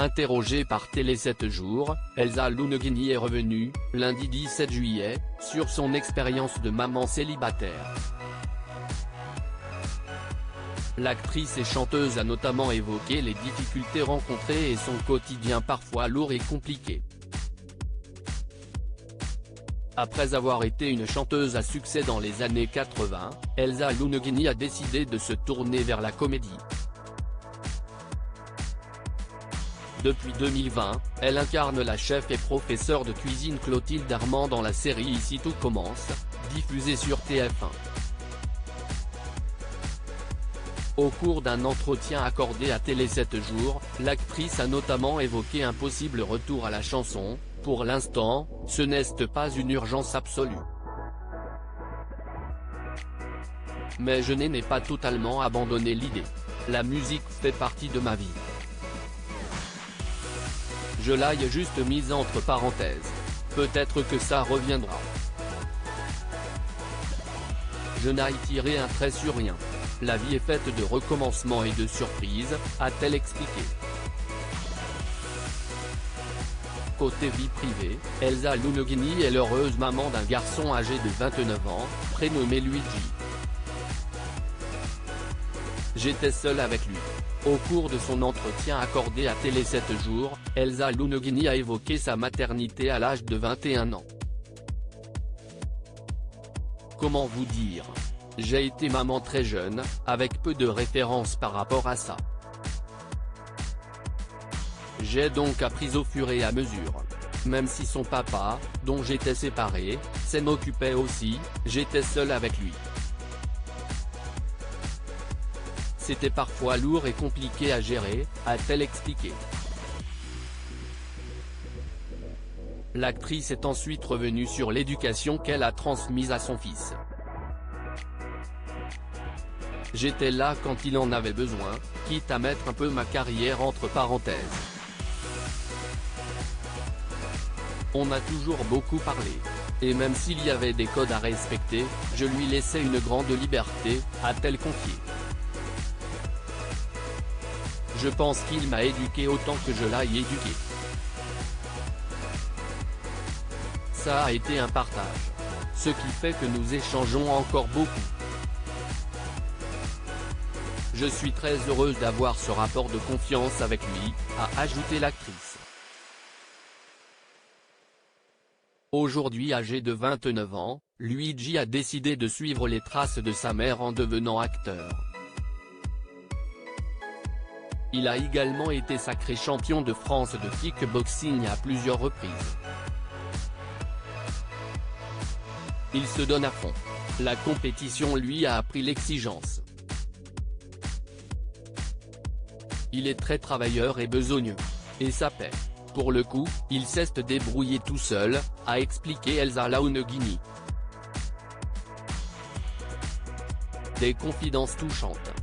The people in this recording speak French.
Interrogée par Télé 7 jours, Elsa Lounguini est revenue, lundi 17 juillet, sur son expérience de maman célibataire. L'actrice et chanteuse a notamment évoqué les difficultés rencontrées et son quotidien parfois lourd et compliqué. Après avoir été une chanteuse à succès dans les années 80, Elsa Lounguini a décidé de se tourner vers la comédie. Depuis 2020, elle incarne la chef et professeure de cuisine Clotilde Armand dans la série Ici tout commence, diffusée sur TF1. Au cours d'un entretien accordé à Télé 7 jours, l'actrice a notamment évoqué un possible retour à la chanson. Pour l'instant, ce n'est pas une urgence absolue. Mais je n'ai pas totalement abandonné l'idée. La musique fait partie de ma vie. Je l'ai juste mise entre parenthèses. Peut-être que ça reviendra. Je n'ai tiré un trait sur rien. La vie est faite de recommencements et de surprises, a-t-elle expliqué. Côté vie privée, Elsa Lounguini est l'heureuse maman d'un garçon âgé de 29 ans, prénommé Luigi. J'étais seule avec lui. Au cours de son entretien accordé à Télé 7 jours, Elsa Lounguini a évoqué sa maternité à l'âge de 21 ans. Comment vous dire ? J'ai été maman très jeune, avec peu de références par rapport à ça. J'ai donc appris au fur et à mesure. Même si son papa, dont j'étais séparée, s'en occupait aussi, j'étais seule avec lui. C'était parfois lourd et compliqué à gérer, a-t-elle expliqué. L'actrice est ensuite revenue sur l'éducation qu'elle a transmise à son fils. J'étais là quand il en avait besoin, quitte à mettre un peu ma carrière entre parenthèses. On a toujours beaucoup parlé. Et même s'il y avait des codes à respecter, je lui laissais une grande liberté, a-t-elle confié. Je pense qu'il m'a éduqué autant que je l'ai éduqué. Ça a été un partage. Ce qui fait que nous échangeons encore beaucoup. Je suis très heureuse d'avoir ce rapport de confiance avec lui, a ajouté l'actrice. Aujourd'hui âgé de 29 ans, Luigi a décidé de suivre les traces de sa mère en devenant acteur. Il a également été sacré champion de France de kickboxing à plusieurs reprises. Il se donne à fond. La compétition lui a appris l'exigence. Il est très travailleur et besogneux. Et ça paie. Pour le coup, il sait se débrouiller tout seul, a expliqué Elsa Lounguini. Des confidences touchantes.